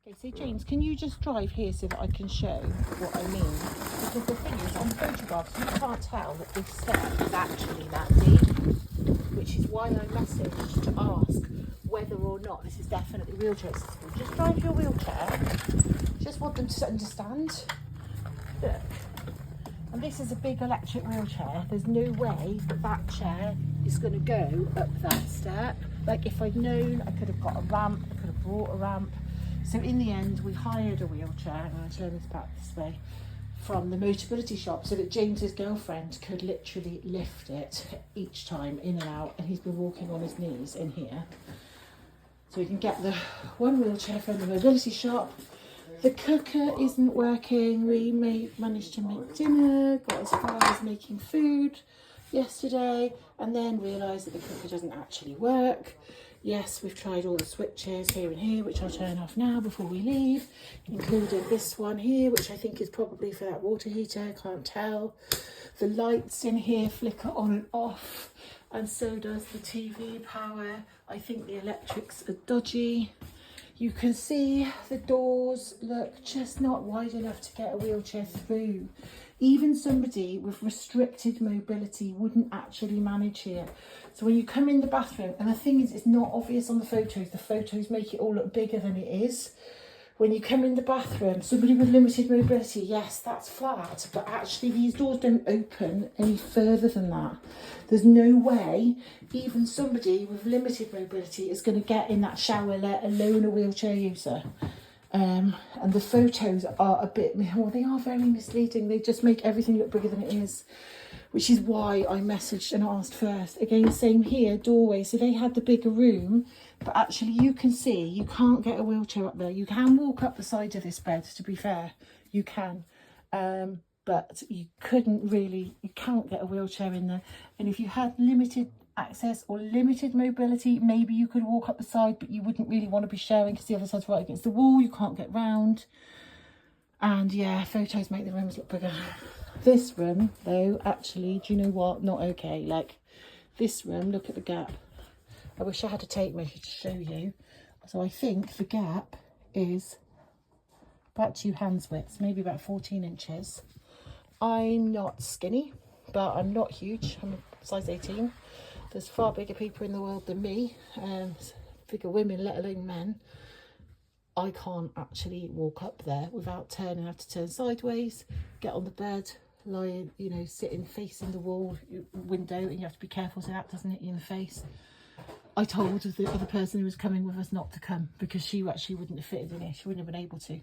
Okay, so James, can you just drive here so that I can show what I mean? Because the thing is, on photographs, you can't tell that this step is actually that deep, which is why I messaged to ask whether or not this is definitely wheelchair accessible. Just drive your wheelchair. Just want them to understand. Look. And this is a big electric wheelchair. There's no way that that chair is going to go up that step. Like, if I'd known, I could have got a ramp, I could have brought a ramp. So in the end, we hired a wheelchair, and I'll turn this back this way, from the Motability shop so that James's girlfriend could literally lift it each time in and out, and he's been walking on his knees in here. So we can get the one wheelchair from the Mobility shop. The cooker isn't working. We managed to make dinner, got as far as making food yesterday, and then realised that the cooker doesn't actually work. Yes, we've tried all the switches here and here, which I'll turn off now before we leave, including this one here, which I think is probably for that water heater, can't tell. The lights in here flicker on and off, and so does the TV power. I think the electrics are dodgy. You can see the doors look just not wide enough to get a wheelchair through. Even somebody with restricted mobility wouldn't actually manage here. So when you come in the bathroom, and the thing is, it's not obvious on the photos make it all look bigger than it is. When you come in the bathroom, somebody with limited mobility, yes, that's flat, but actually these doors don't open any further than that. There's no way even somebody with limited mobility is going to get in that shower, let alone a wheelchair user. And the photos are a bit, well, they are very misleading. They just make everything look bigger than it is, which is why I messaged and asked first. Again, same here, doorway. So they had the bigger room, but actually you can see you can't get a wheelchair up there. You can walk up the side of this bed, to be fair, you can. But you can't get a wheelchair in there. And if you had limited access or limited mobility, maybe you could walk up the side, but you wouldn't really want to be sharing because the other side's right against the wall. You can't get round. And yeah, photos make the rooms look bigger. This room, though, actually, do you know what? Not okay. Like, this room, look at the gap. I wish I had a tape measure to show you. So I think the gap is about 2 hands widths, maybe about 14 inches. I'm not skinny, but I'm not huge. I'm a size 18. There's far bigger people in the world than me, bigger women, let alone men. I can't actually walk up there without turning. I have to turn sideways, get on the bed, lie, sitting facing the wall, window, and you have to be careful so that doesn't hit you in the face. I told the other person who was coming with us not to come because she actually wouldn't have fitted in here. She wouldn't have been able to.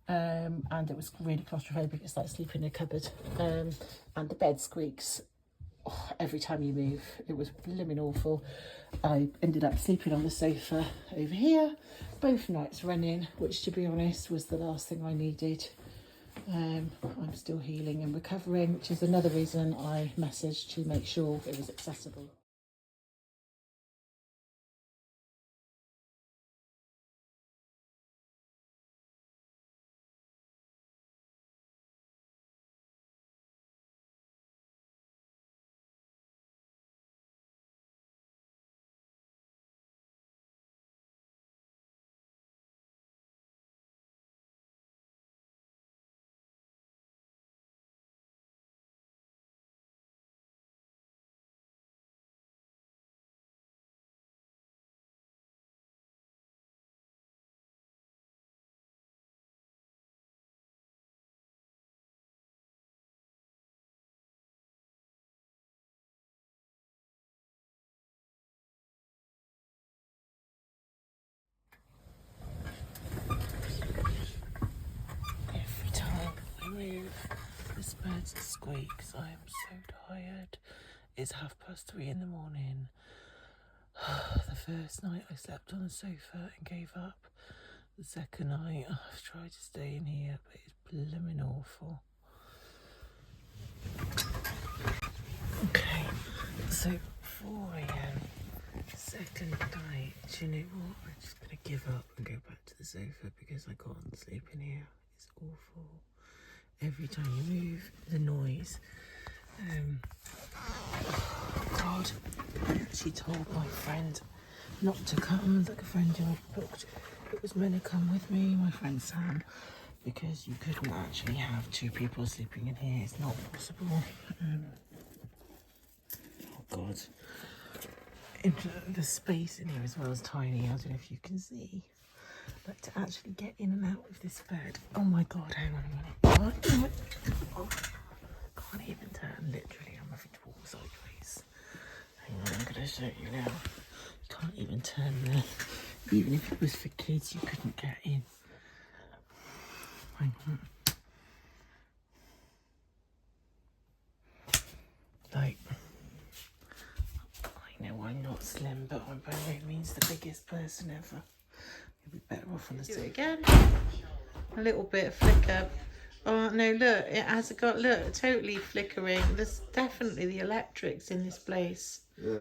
And it was really claustrophobic. It's like sleeping in a cupboard. And the bed squeaks every time you move. It was blimmin' awful. I ended up sleeping on the sofa over here, both nights running, which, to be honest, was the last thing I needed. I'm still healing and recovering, which is another reason I messaged to make sure it was accessible. Every time I move, this bed squeaks. I am so tired. It's 3:30 in the morning. The first night I slept on the sofa and gave up. The second night I've tried to stay in here, but it's blooming awful. Okay, so 4 a.m, second night. Do you know what? I'm just going to give up and go back to the sofa because I can't sleep in here. It's awful. Every time you move, the noise. God, I actually told my friend not to come, like a friend who I'd booked It was meant to come with me, my friend Sam, because you couldn't actually have two people sleeping in here. It's not possible. Oh God. And the space in here as well is tiny. I don't know if you can see. But to actually get in and out of this bed. Oh my God, hang on a minute. Oh, can't even turn, literally. I'm having to walk sideways. Hang on, I'm going to show you now. You can't even turn there. Even if it was for kids, you couldn't get in. Hang on. Like, I know I'm not slim, but I'm by no means the biggest person ever. You'll be better off on the sofa. Again. A little bit of flicker. Oh no, look, it has got, look, totally flickering. There's definitely the electrics in this place. Yeah.